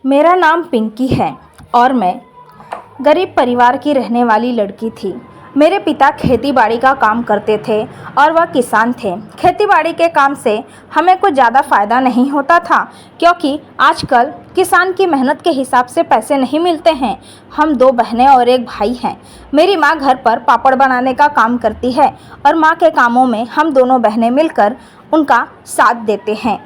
मेरा नाम पिंकी है और मैं गरीब परिवार की रहने वाली लड़की थी। मेरे पिता खेती-बाड़ी का काम करते थे और वह किसान थे। खेती-बाड़ी के काम से हमें कुछ ज़्यादा फ़ायदा नहीं होता था, क्योंकि आजकल किसान की मेहनत के हिसाब से पैसे नहीं मिलते हैं। हम 2 बहनें और 1 भाई हैं। मेरी माँ घर पर पापड़ बनाने का काम करती है और माँ के कामों में हम दोनों बहनें मिलकर उनका साथ देते हैं,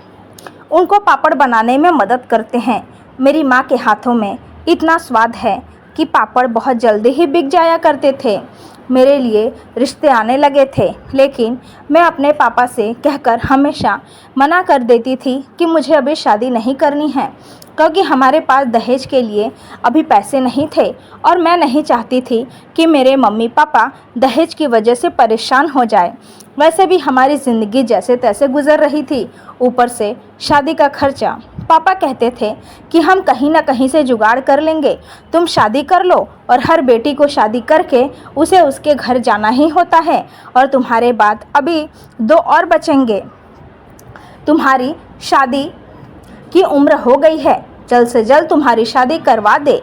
उनको पापड़ बनाने में मदद करते हैं। मेरी माँ के हाथों में इतना स्वाद है कि पापड़ बहुत जल्दी ही बिक जाया करते थे। मेरे लिए रिश्ते आने लगे थे, लेकिन मैं अपने पापा से कहकर हमेशा मना कर देती थी कि मुझे अभी शादी नहीं करनी है, क्योंकि हमारे पास दहेज के लिए अभी पैसे नहीं थे और मैं नहीं चाहती थी कि मेरे मम्मी पापा दहेज की वजह से परेशान हो जाए। वैसे भी हमारी ज़िंदगी जैसे तैसे गुजर रही थी, ऊपर से शादी का खर्चा। पापा कहते थे कि हम कहीं ना कहीं से जुगाड़ कर लेंगे, तुम शादी कर लो और हर बेटी को शादी करके उसे उसके घर जाना ही होता है और तुम्हारे बाद अभी 2 और बचेंगे। तुम्हारी शादी की उम्र हो गई है, जल्द से जल्द तुम्हारी शादी करवा दे।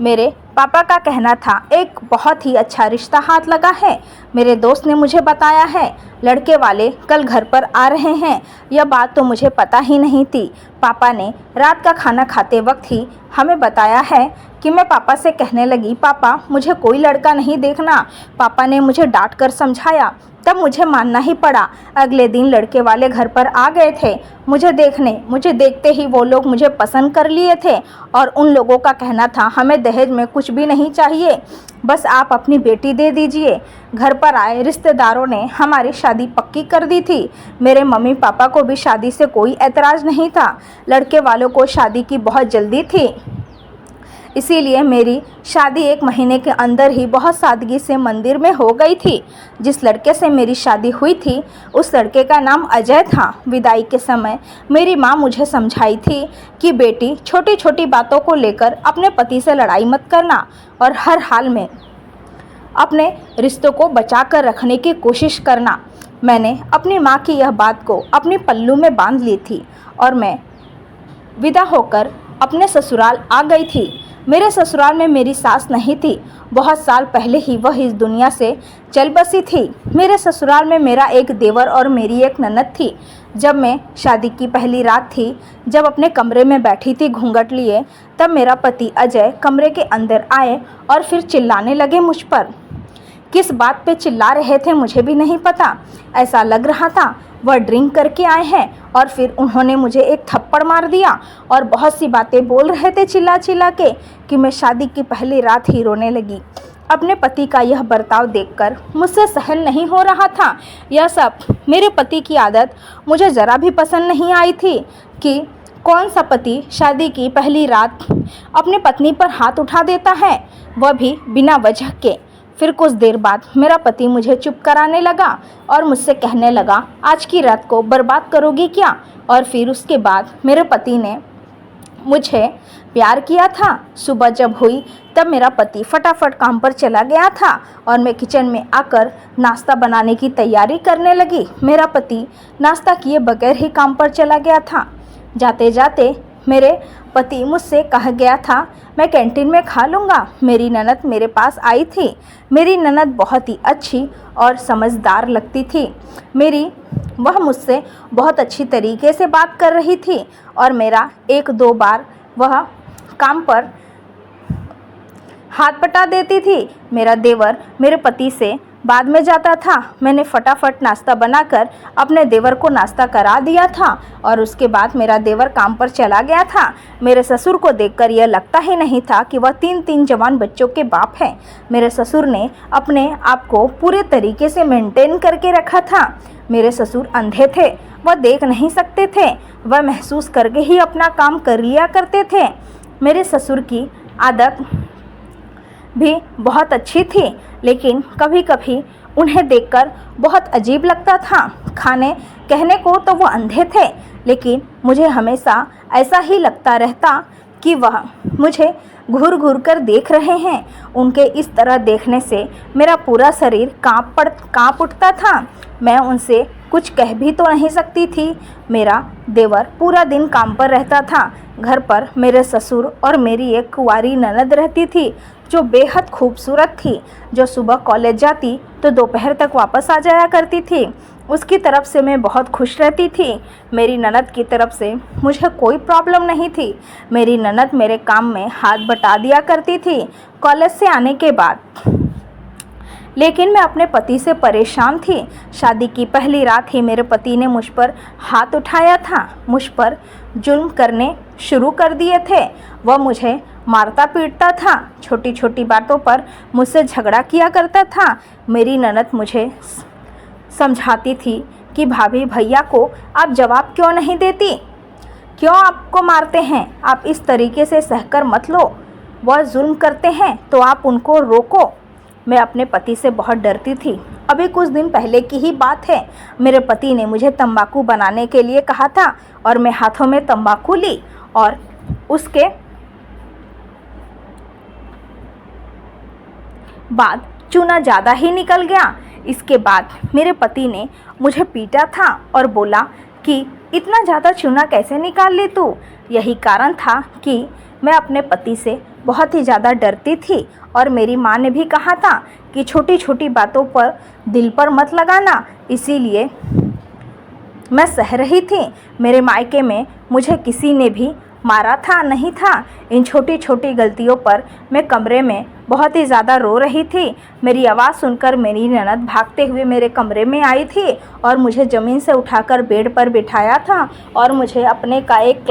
मेरे पापा का कहना था एक बहुत ही अच्छा रिश्ता हाथ लगा है। मेरे दोस्त ने मुझे बताया है लड़के वाले कल घर पर आ रहे हैं। यह बात तो मुझे पता ही नहीं थी। पापा ने रात का खाना खाते वक्त ही हमें बताया है कि मैं पापा से कहने लगी, पापा मुझे कोई लड़का नहीं देखना। पापा ने मुझे डांट कर समझाया, तब मुझे मानना ही पड़ा। अगले दिन लड़के वाले घर पर आ गए थे मुझे देखते ही वो लोग मुझे पसंद कर लिए थे और उन लोगों का कहना था हमें दहेज में कुछ भी नहीं चाहिए, बस आप अपनी बेटी दे दीजिए। घर पर आए रिश्तेदारों ने हमारी शादी पक्की कर दी थी। मेरे मम्मी पापा को भी शादी से कोई एतराज़ नहीं था। लड़के वालों को शादी की बहुत जल्दी थी, इसीलिए मेरी शादी 1 महीने के अंदर ही बहुत सादगी से मंदिर में हो गई थी। जिस लड़के से मेरी शादी हुई थी उस लड़के का नाम अजय था। विदाई के समय मेरी माँ मुझे समझाई थी कि बेटी छोटी छोटी बातों को लेकर अपने पति से लड़ाई मत करना और हर हाल में अपने रिश्तों को बचा कर रखने की कोशिश करना। मैंने अपनी माँ की यह बात को अपनी पल्लू में बांध ली थी और मैं विदा होकर अपने ससुराल आ गई थी। मेरे ससुराल में मेरी सास नहीं थी, बहुत साल पहले ही वह इस दुनिया से चल बसी थी। मेरे ससुराल में मेरा एक देवर और मेरी एक ननद थी। जब मैं शादी की पहली रात थी, जब अपने कमरे में बैठी थी घूंघट लिए, तब मेरा पति अजय कमरे के अंदर आए और फिर चिल्लाने लगे मुझ पर। किस बात पे चिल्ला रहे थे मुझे भी नहीं पता। ऐसा लग रहा था वह ड्रिंक करके आए हैं और फिर उन्होंने मुझे एक थप्पड़ मार दिया और बहुत सी बातें बोल रहे थे चिल्ला चिल्ला के कि मैं शादी की पहली रात ही रोने लगी। अपने पति का यह बर्ताव देखकर मुझसे सहन नहीं हो रहा था। यह सब मेरे पति की आदत मुझे ज़रा भी पसंद नहीं आई थी कि कौन सा पति शादी की पहली रात अपने पत्नी पर हाथ उठा देता है, वह भी बिना वजह के। फिर कुछ देर बाद मेरा पति मुझे चुप कराने लगा और मुझसे कहने लगा, आज की रात को बर्बाद करोगी क्या। और फिर उसके बाद मेरे पति ने मुझे प्यार किया था। सुबह जब हुई तब मेरा पति फटाफट काम पर चला गया था और मैं किचन में आकर नाश्ता बनाने की तैयारी करने लगी। मेरा पति नाश्ता किए बगैर ही काम पर चला गया था। जाते जाते मेरे पति मुझसे कह गया था मैं कैंटीन में खा लूँगा। मेरी ननद मेरे पास आई थी। मेरी ननद बहुत ही अच्छी और समझदार लगती थी। वह मुझसे बहुत अच्छी तरीके से बात कर रही थी और मेरा 1-2 बार वह काम पर हाथ बटा देती थी। मेरा देवर मेरे पति से बाद में जाता था। मैंने फटाफट नाश्ता बनाकर अपने देवर को नाश्ता करा दिया था और उसके बाद मेरा देवर काम पर चला गया था। मेरे ससुर को देखकर यह लगता ही नहीं था कि वह 3 जवान बच्चों के बाप हैं। मेरे ससुर ने अपने आप को पूरे तरीके से मेंटेन करके रखा था। मेरे ससुर अंधे थे, वह देख नहीं सकते थे, वह महसूस करके ही अपना काम कर लिया करते थे। मेरे ससुर की आदत भी बहुत अच्छी थी, लेकिन कभी कभी उन्हें देखकर बहुत अजीब लगता था। कहने को तो वो अंधे थे, लेकिन मुझे हमेशा ऐसा ही लगता रहता कि वह मुझे घूर घूर कर देख रहे हैं। उनके इस तरह देखने से मेरा पूरा शरीर कांप उठता था। मैं उनसे कुछ कह भी तो नहीं सकती थी। मेरा देवर पूरा दिन काम पर रहता था। घर पर मेरे ससुर और मेरी एक कुंवारी ननद रहती थी जो बेहद खूबसूरत थी, जो सुबह कॉलेज जाती तो दोपहर तक वापस आ जाया करती थी। उसकी तरफ से मैं बहुत खुश रहती थी। मेरी ननद की तरफ से मुझे कोई प्रॉब्लम नहीं थी। मेरी ननद मेरे काम में हाथ बटा दिया करती थी कॉलेज से आने के बाद। लेकिन मैं अपने पति से परेशान थी। शादी की पहली रात ही मेरे पति ने मुझ पर हाथ उठाया था, मुझ पर जुल्म करने शुरू कर दिए थे। वह मुझे मारता पीटता था, छोटी छोटी बातों पर मुझसे झगड़ा किया करता था। मेरी ननद मुझे समझाती थी कि भाभी भैया को आप जवाब क्यों नहीं देती, क्यों आपको मारते हैं, आप इस तरीके से सहकर मत लो, वह जुल्म करते हैं तो आप उनको रोको। मैं अपने पति से बहुत डरती थी। अभी कुछ दिन पहले की ही बात है, मेरे पति ने मुझे तंबाकू बनाने के लिए कहा था और मैं हाथों में तंबाकू ली और उसके बाद चूना ज़्यादा ही निकल गया। इसके बाद मेरे पति ने मुझे पीटा था और बोला कि इतना ज़्यादा चूना कैसे निकाल ली तू। यही कारण था कि मैं अपने पति से बहुत ही ज़्यादा डरती थी और मेरी माँ ने भी कहा था कि छोटी छोटी बातों पर दिल पर मत लगाना, इसीलिए मैं सह रही थी। मेरे मायके में मुझे किसी ने भी मारा था नहीं था। इन छोटी छोटी गलतियों पर मैं कमरे में बहुत ही ज़्यादा रो रही थी। मेरी आवाज़ सुनकर मेरी ननद भागते हुए मेरे कमरे में आई थी और मुझे ज़मीन से उठाकर बेड पर बिठाया था और मुझे अपने का एक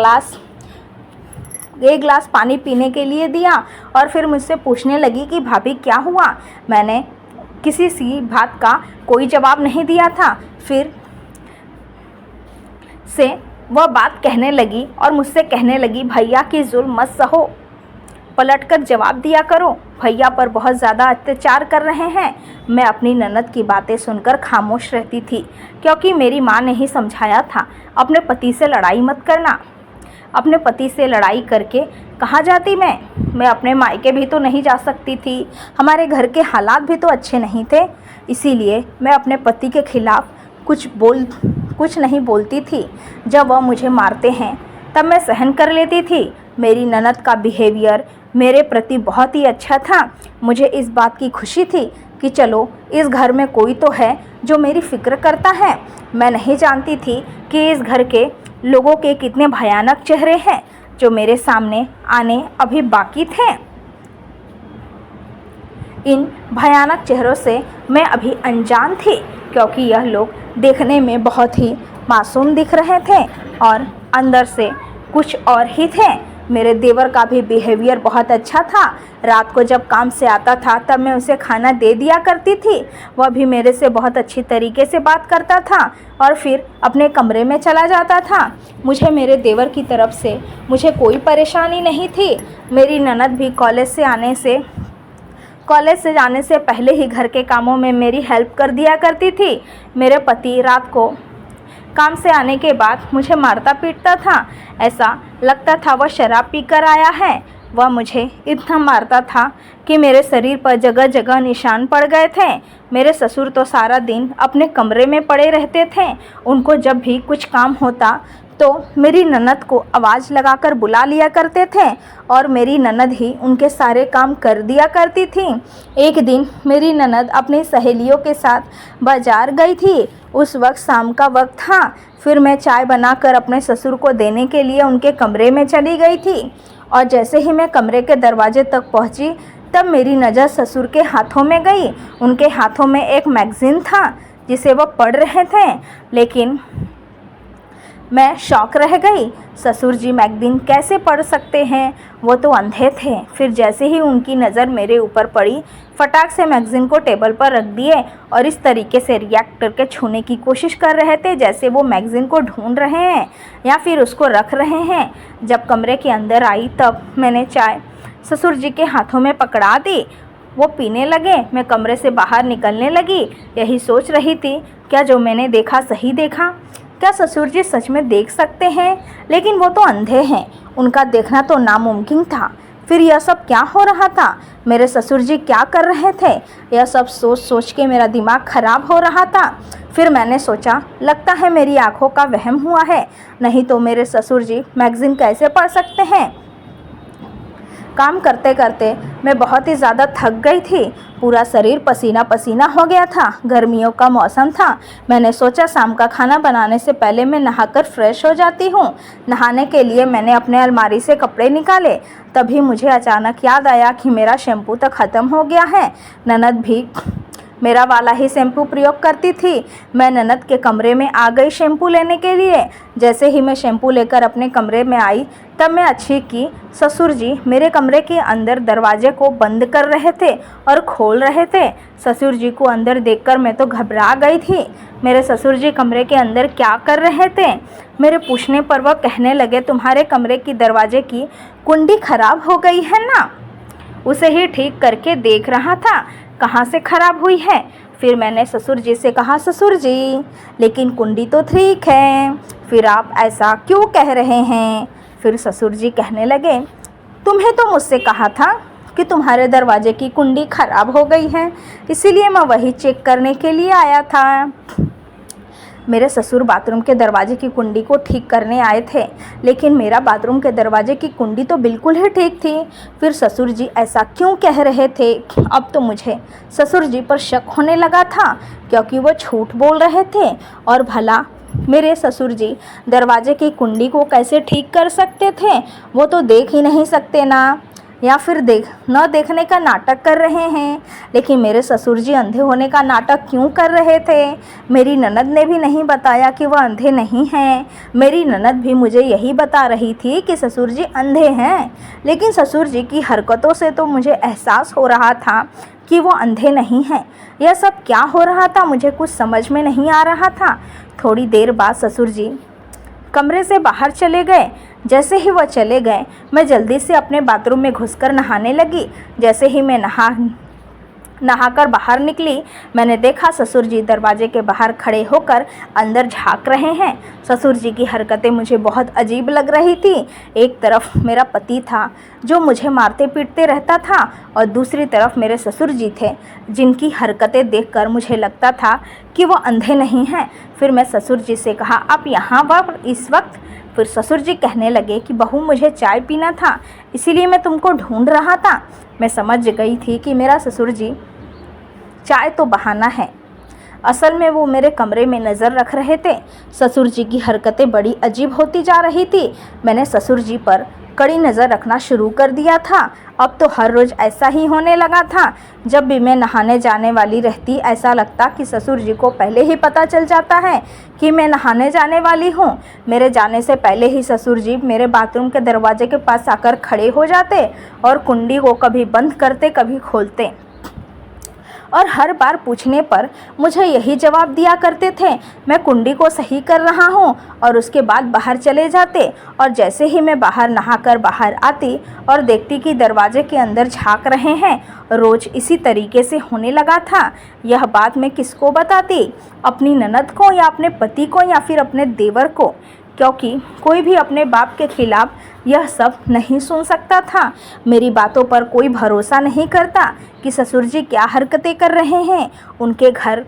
गिलास पानी पीने के लिए दिया और फिर मुझसे पूछने लगी कि भाभी क्या हुआ। मैंने किसी सी बात का कोई जवाब नहीं दिया था। फिर से वह बात कहने लगी और मुझसे कहने लगी, भैया की जुल्म मत सहो, पलटकर जवाब दिया करो, भैया पर बहुत ज़्यादा अत्याचार कर रहे हैं। मैं अपनी ननद की बातें सुनकर खामोश रहती थी, क्योंकि मेरी माँ ने ही समझाया था अपने पति से लड़ाई मत करना। अपने पति से लड़ाई करके कहाँ जाती मैं अपने मायके भी तो नहीं जा सकती थी। हमारे घर के हालात भी तो अच्छे नहीं थे, इसीलिए मैं अपने पति के खिलाफ़ कुछ नहीं बोलती थी। जब वह मुझे मारते हैं तब मैं सहन कर लेती थी। मेरी ननद का बिहेवियर मेरे प्रति बहुत ही अच्छा था। मुझे इस बात की खुशी थी कि चलो इस घर में कोई तो है जो मेरी फ़िक्र करता है। मैं नहीं जानती थी कि इस घर के लोगों के कितने भयानक चेहरे हैं जो मेरे सामने आने अभी बाकी थे। इन भयानक चेहरों से मैं अभी अनजान थी, क्योंकि यह लोग देखने में बहुत ही मासूम दिख रहे थे और अंदर से कुछ और ही थे। मेरे देवर का भी बिहेवियर बहुत अच्छा था। रात को जब काम से आता था तब मैं उसे खाना दे दिया करती थी। वह भी मेरे से बहुत अच्छी तरीके से बात करता था और फिर अपने कमरे में चला जाता था। मुझे मेरे देवर की तरफ से मुझे कोई परेशानी नहीं थी। मेरी ननद भी कॉलेज से जाने से पहले ही घर के कामों में मेरी हेल्प कर दिया करती थी। मेरे पति रात को काम से आने के बाद मुझे मारता पीटता था। ऐसा लगता था वह शराब पीकर आया है। वह मुझे इतना मारता था कि मेरे शरीर पर जगह जगह निशान पड़ गए थे। मेरे ससुर तो सारा दिन अपने कमरे में पड़े रहते थे। उनको जब भी कुछ काम होता तो मेरी ननद को आवाज़ लगाकर बुला लिया करते थे और मेरी ननद ही उनके सारे काम कर दिया करती थी। एक दिन मेरी ननद अपनी सहेलियों के साथ बाज़ार गई थी। उस वक्त शाम का वक्त था। फिर मैं चाय बनाकर अपने ससुर को देने के लिए उनके कमरे में चली गई थी और जैसे ही मैं कमरे के दरवाजे तक पहुंची तब मेरी नज़र ससुर के हाथों में गई। उनके हाथों में एक मैगज़ीन था जिसे वह पढ़ रहे थे, लेकिन मैं शॉक रह गई। ससुर जी मैगज़ीन कैसे पढ़ सकते हैं, वो तो अंधे थे। फिर जैसे ही उनकी नज़र मेरे ऊपर पड़ी, फटाक से मैगज़ीन को टेबल पर रख दिए और इस तरीके से रिएक्ट करके छूने की कोशिश कर रहे थे जैसे वो मैगज़ीन को ढूंढ रहे हैं या फिर उसको रख रहे हैं। जब कमरे के अंदर आई तब मैंने चाय ससुर जी के हाथों में पकड़ा दी। वो पीने लगे। मैं कमरे से बाहर निकलने लगी। यही सोच रही थी, क्या जो मैंने देखा सही देखा? क्या ससुर जी सच में देख सकते हैं? लेकिन वो तो अंधे हैं, उनका देखना तो नामुमकिन था। फिर यह सब क्या हो रहा था? मेरे ससुर जी क्या कर रहे थे? यह सब सोच सोच के मेरा दिमाग खराब हो रहा था। फिर मैंने सोचा, लगता है मेरी आंखों का वहम हुआ है, नहीं तो मेरे ससुर जी मैगज़ीन कैसे पढ़ सकते हैं। काम करते करते मैं बहुत ही ज़्यादा थक गई थी। पूरा शरीर पसीना पसीना हो गया था। गर्मियों का मौसम था। मैंने सोचा शाम का खाना बनाने से पहले मैं नहाकर फ्रेश हो जाती हूँ। नहाने के लिए मैंने अपने अलमारी से कपड़े निकाले। तभी मुझे अचानक याद आया कि मेरा शैम्पू तो ख़त्म हो गया है। ननद भी मेरा वाला ही शैम्पू प्रयोग करती थी। मैं ननद के कमरे में आ गई शैम्पू लेने के लिए। जैसे ही मैं शैम्पू लेकर अपने कमरे में आई, तब मैं अच्छी की ससुर जी मेरे कमरे के अंदर दरवाजे को बंद कर रहे थे और खोल रहे थे। ससुर जी को अंदर देखकर मैं तो घबरा गई थी। मेरे ससुर जी कमरे के अंदर क्या कर रहे थे? मेरे पूछने पर वह कहने लगे, तुम्हारे कमरे की दरवाजे की कुंडी खराब हो गई है ना, उसे ही ठीक करके देख रहा था, कहाँ से खराब हुई है। फिर मैंने ससुर जी से कहा, ससुर जी लेकिन कुंडी तो ठीक है, फिर आप ऐसा क्यों कह रहे हैं? फिर ससुर जी कहने लगे, तुम्हें तो मुझसे कहा था कि तुम्हारे दरवाजे की कुंडी खराब हो गई है, इसीलिए मैं वही चेक करने के लिए आया था। मेरे ससुर बाथरूम के दरवाजे की कुंडी को ठीक करने आए थे, लेकिन मेरा बाथरूम के दरवाजे की कुंडी तो बिल्कुल ही ठीक थी। फिर ससुर जी ऐसा क्यों कह रहे थे? अब तो मुझे ससुर जी पर शक होने लगा था, क्योंकि वो झूठ बोल रहे थे। और भला मेरे ससुर जी दरवाजे की कुंडी को कैसे ठीक कर सकते थे? वो तो देख ही नहीं सकते ना, या फिर न देखने का नाटक कर रहे हैं। लेकिन मेरे ससुर जी अंधे होने का नाटक क्यों कर रहे थे? मेरी ननद ने भी नहीं बताया कि वह अंधे नहीं हैं। मेरी ननद भी मुझे यही बता रही थी कि ससुर जी अंधे हैं, लेकिन ससुर जी की हरकतों से तो मुझे एहसास हो रहा था कि वो अंधे नहीं हैं। यह सब क्या हो रहा था, मुझे कुछ समझ में नहीं आ रहा था। थोड़ी देर बाद ससुर जी कमरे से बाहर चले गए। जैसे ही वह चले गए, मैं जल्दी से अपने बाथरूम में घुसकर नहाने लगी। जैसे ही मैं नहाकर बाहर निकली, मैंने देखा ससुर जी दरवाजे के बाहर खड़े होकर अंदर झांक रहे हैं। ससुर जी की हरकतें मुझे बहुत अजीब लग रही थी। एक तरफ मेरा पति था जो मुझे मारते पीटते रहता था, और दूसरी तरफ मेरे ससुर जी थे जिनकी हरकतें देखकर मुझे लगता था कि वो अंधे नहीं हैं। फिर मैं ससुर जी से कहा, आप यहाँ पर इस वक्त? फिर ससुर जी कहने लगे कि बहू, मुझे चाय पीना था, इसीलिए मैं तुमको ढूंढ रहा था। मैं समझ गई थी कि मेरा ससुर जी चाय तो बहाना है, असल में वो मेरे कमरे में नज़र रख रहे थे। ससुर जी की हरकतें बड़ी अजीब होती जा रही थी। मैंने ससुर जी पर कड़ी नज़र रखना शुरू कर दिया था। अब तो हर रोज़ ऐसा ही होने लगा था। जब भी मैं नहाने जाने वाली रहती, ऐसा लगता कि ससुर जी को पहले ही पता चल जाता है कि मैं नहाने जाने वाली हूँ। मेरे जाने से पहले ही ससुर जी मेरे बाथरूम के दरवाजे के पास आकर खड़े हो जाते और कुंडी को कभी बंद करते कभी खोलते, और हर बार पूछने पर मुझे यही जवाब दिया करते थे, मैं कुंडी को सही कर रहा हूँ, और उसके बाद बाहर चले जाते। और जैसे ही मैं बाहर नहाकर बाहर आती और देखती कि दरवाजे के अंदर झांक रहे हैं, रोज़ इसी तरीके से होने लगा था। यह बात मैं किसको बताती? अपनी ननद को, या अपने पति को, या फिर अपने देवर को? क्योंकि कोई भी अपने बाप के खिलाफ यह सब नहीं सुन सकता था। मेरी बातों पर कोई भरोसा नहीं करता कि ससुर जी क्या हरकतें कर रहे हैं। उनके घर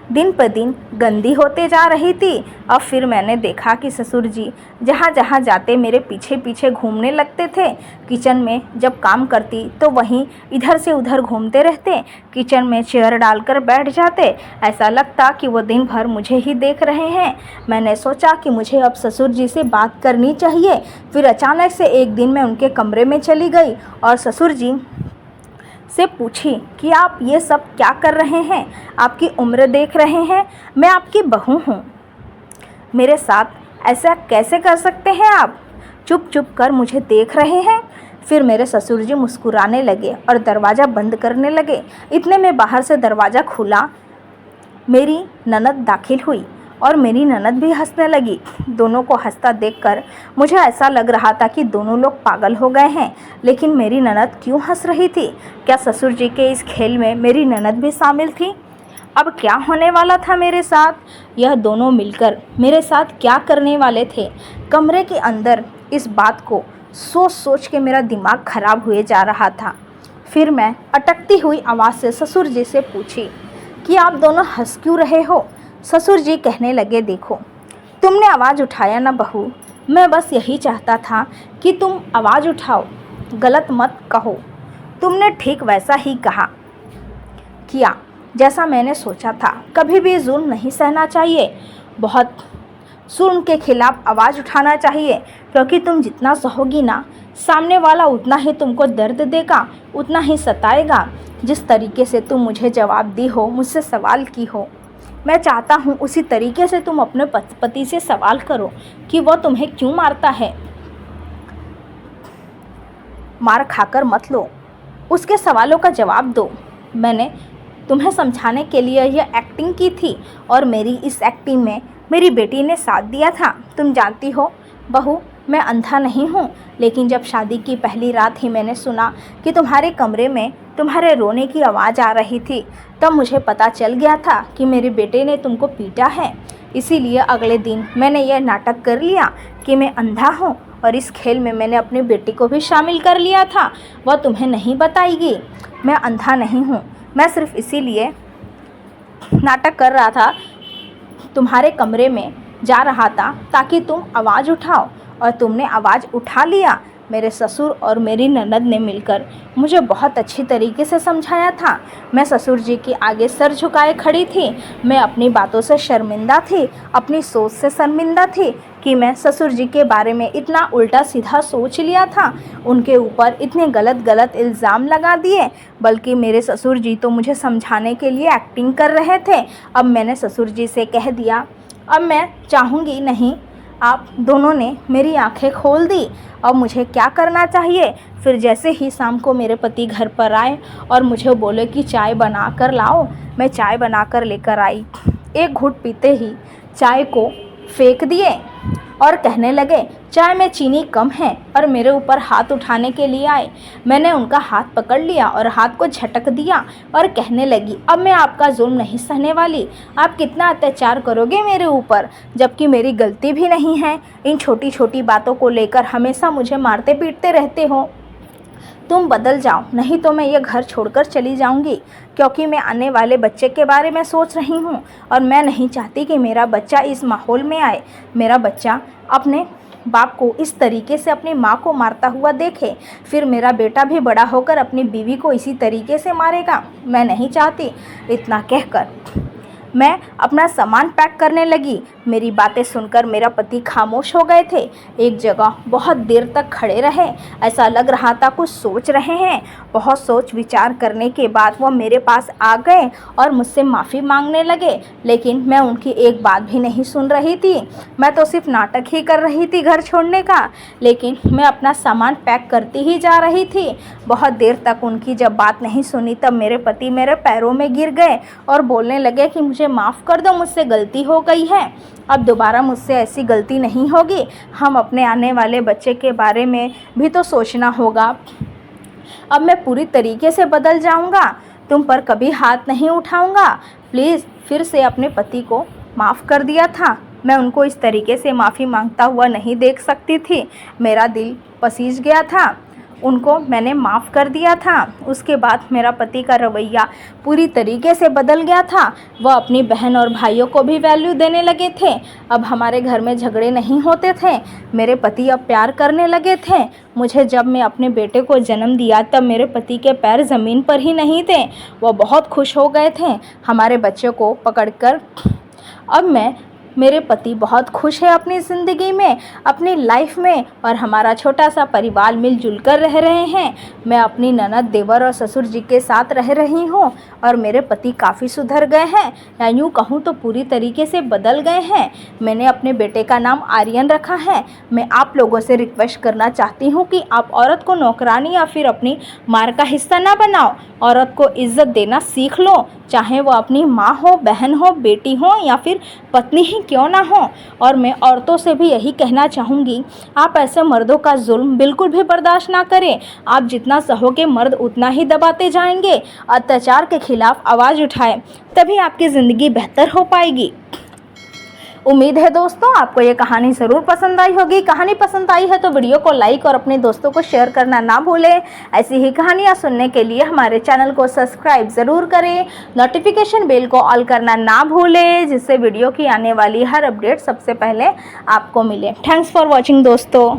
दिन पर दिन गंदी होते जा रही थी। अब फिर मैंने देखा कि ससुर जी जहाँ जहाँ जाते मेरे पीछे पीछे घूमने लगते थे। किचन में जब काम करती तो वहीं इधर से उधर घूमते रहते, किचन में चेयर डालकर बैठ जाते। ऐसा लगता कि वो दिन भर मुझे ही देख रहे हैं। मैंने सोचा कि मुझे अब ससुर जी से बात करनी चाहिए। फिर अचानक से एक दिन मैं उनके कमरे में चली गई और ससुर जी से पूछी कि आप ये सब क्या कर रहे हैं? आपकी उम्र देख रहे हैं, मैं आपकी बहू हूँ, मेरे साथ ऐसा कैसे कर सकते हैं आप? चुप चुप कर मुझे देख रहे हैं। फिर मेरे ससुर जी मुस्कुराने लगे और दरवाज़ा बंद करने लगे। इतने में बाहर से दरवाज़ा खुला, मेरी ननद दाखिल हुई और मेरी ननद भी हंसने लगी। दोनों को हंसता देखकर मुझे ऐसा लग रहा था कि दोनों लोग पागल हो गए हैं। लेकिन मेरी ननद क्यों हंस रही थी? क्या ससुर जी के इस खेल में मेरी ननद भी शामिल थी? अब क्या होने वाला था मेरे साथ? यह दोनों मिलकर मेरे साथ क्या करने वाले थे? कमरे के अंदर इस बात को सोच सोच के मेरा दिमाग खराब हुए जा रहा था। फिर मैं अटकती हुई आवाज़ से ससुर जी से पूछी कि आप दोनों हंस क्यों रहे हो। ससुर जी कहने लगे, देखो तुमने आवाज़ उठाया ना बहू, मैं बस यही चाहता था कि तुम आवाज़ उठाओ, गलत मत कहो। तुमने ठीक वैसा ही कहा किया जैसा मैंने सोचा था। कभी भी जुल्म नहीं सहना चाहिए, बहुत जुल्म के खिलाफ आवाज़ उठाना चाहिए, क्योंकि तुम जितना सहोगी ना, सामने वाला उतना ही तुमको दर्द देगा, उतना ही सताएगा। जिस तरीके से तुम मुझे जवाब दी हो, मुझसे सवाल की हो, मैं चाहता हूँ उसी तरीके से तुम अपने पति से सवाल करो कि वह तुम्हें क्यों मारता है। मार खाकर मत लो, उसके सवालों का जवाब दो। मैंने तुम्हें समझाने के लिए यह एक्टिंग की थी और मेरी इस एक्टिंग में मेरी बेटी ने साथ दिया था। तुम जानती हो बहू, मैं अंधा नहीं हूँ, लेकिन जब शादी की पहली रात ही मैंने सुना कि तुम्हारे कमरे में तुम्हारे रोने की आवाज़ आ रही थी, तब मुझे पता चल गया था कि मेरे बेटे ने तुमको पीटा है। इसीलिए अगले दिन मैंने यह नाटक कर लिया कि मैं अंधा हूँ, और इस खेल में मैंने अपनी बेटी को भी शामिल कर लिया था। वह तुम्हें नहीं बताएगी मैं अंधा नहीं हूँ। मैं सिर्फ इसीलिए नाटक कर रहा था, तुम्हारे कमरे में जा रहा था ताकि तुम आवाज़ उठाओ, और तुमने आवाज़ उठा लिया। मेरे ससुर और मेरी ननद ने मिलकर मुझे बहुत अच्छी तरीके से समझाया था। मैं ससुर जी के आगे सर झुकाए खड़ी थी। मैं अपनी बातों से शर्मिंदा थी, अपनी सोच से शर्मिंदा थी कि मैं ससुर जी के बारे में इतना उल्टा सीधा सोच लिया था, उनके ऊपर इतने गलत गलत इल्ज़ाम लगा दिए। बल्कि मेरे ससुर जी तो मुझे समझाने के लिए एक्टिंग कर रहे थे। अब मैंने ससुर जी से कह दिया, अब मैं चाहूँगी नहीं। आप दोनों ने मेरी आंखें खोल दी। अब मुझे क्या करना चाहिए। फिर जैसे ही शाम को मेरे पति घर पर आए और मुझे बोले कि चाय बना कर लाओ, मैं चाय बना कर लेकर आई। एक घूंट पीते ही चाय को फेंक दिए और कहने लगे, चाय में चीनी कम है, और मेरे ऊपर हाथ उठाने के लिए आए। मैंने उनका हाथ पकड़ लिया और हाथ को झटक दिया और कहने लगी, अब मैं आपका जुल्म नहीं सहने वाली। आप कितना अत्याचार करोगे मेरे ऊपर, जबकि मेरी गलती भी नहीं है। इन छोटी छोटी बातों को लेकर हमेशा मुझे मारते पीटते रहते हो। तुम बदल जाओ, नहीं तो मैं ये घर छोड़कर चली जाऊंगी, क्योंकि मैं आने वाले बच्चे के बारे में सोच रही हूँ, और मैं नहीं चाहती कि मेरा बच्चा इस माहौल में आए। मेरा बच्चा अपने बाप को इस तरीके से अपनी माँ को मारता हुआ देखे, फिर मेरा बेटा भी बड़ा होकर अपनी बीवी को इसी तरीके से मारेगा। मैं नहीं चाहती। इतना कहकर मैं अपना सामान पैक करने लगी। मेरी बातें सुनकर मेरा पति खामोश हो गए थे। एक जगह बहुत देर तक खड़े रहे, ऐसा लग रहा था कुछ सोच रहे हैं। बहुत सोच विचार करने के बाद वो मेरे पास आ गए और मुझसे माफ़ी मांगने लगे, लेकिन मैं उनकी एक बात भी नहीं सुन रही थी। मैं तो सिर्फ नाटक ही कर रही थी घर छोड़ने का, लेकिन मैं अपना सामान पैक करती ही जा रही थी। बहुत देर तक उनकी जब बात नहीं सुनी, तब मेरे पति मेरे पैरों में गिर गए और बोलने लगे कि मुझे माफ़ कर दो, मुझसे गलती हो गई है, अब दोबारा मुझसे ऐसी गलती नहीं होगी। हम अपने आने वाले बच्चे के बारे में भी तो सोचना होगा। अब मैं पूरी तरीके से बदल जाऊंगा, तुम पर कभी हाथ नहीं उठाऊंगा। प्लीज़। फिर से अपने पति को माफ़ कर दिया था। मैं उनको इस तरीके से माफ़ी मांगता हुआ नहीं देख सकती थी। मेरा दिल पसीज गया था। उनको मैंने माफ़ कर दिया था। उसके बाद मेरा पति का रवैया पूरी तरीके से बदल गया था। वह अपनी बहन और भाइयों को भी वैल्यू देने लगे थे। अब हमारे घर में झगड़े नहीं होते थे। मेरे पति अब प्यार करने लगे थे मुझे। जब मैं अपने बेटे को जन्म दिया, तब मेरे पति के पैर ज़मीन पर ही नहीं थे। वह बहुत खुश हो गए थे हमारे बच्चे को पकड़कर। अब मेरे पति बहुत खुश है अपनी ज़िंदगी में, अपनी लाइफ में, और हमारा छोटा सा परिवार मिलजुल कर रह रहे हैं। मैं अपनी ननद, देवर और ससुर जी के साथ रह रही हूँ, और मेरे पति काफ़ी सुधर गए हैं, या यूँ कहूँ तो पूरी तरीके से बदल गए हैं। मैंने अपने बेटे का नाम आर्यन रखा है। मैं आप लोगों से रिक्वेस्ट करना चाहती हूँ कि आप औरत को नौकरानी या फिर अपनी मार का हिस्सा ना बनाओ। औरत को इज्जत देना सीख लो, चाहे वो अपनी माँ हो, बहन हो, बेटी हो, या फिर पत्नी ही क्यों ना हो। और मैं औरतों से भी यही कहना चाहूँगी, आप ऐसे मर्दों का जुल्म बिल्कुल भी बर्दाश्त ना करें। आप जितना सहोगे, मर्द उतना ही दबाते जाएंगे। अत्याचार के खिलाफ आवाज़ उठाएं, तभी आपकी ज़िंदगी बेहतर हो पाएगी। उम्मीद है दोस्तों आपको ये कहानी ज़रूर पसंद आई होगी। कहानी पसंद आई है तो वीडियो को लाइक और अपने दोस्तों को शेयर करना ना भूलें। ऐसी ही कहानियाँ सुनने के लिए हमारे चैनल को सब्सक्राइब ज़रूर करें। नोटिफिकेशन बेल को ऑल करना ना भूलें, जिससे वीडियो की आने वाली हर अपडेट सबसे पहले आपको मिले। थैंक्स फॉर वॉचिंग दोस्तों।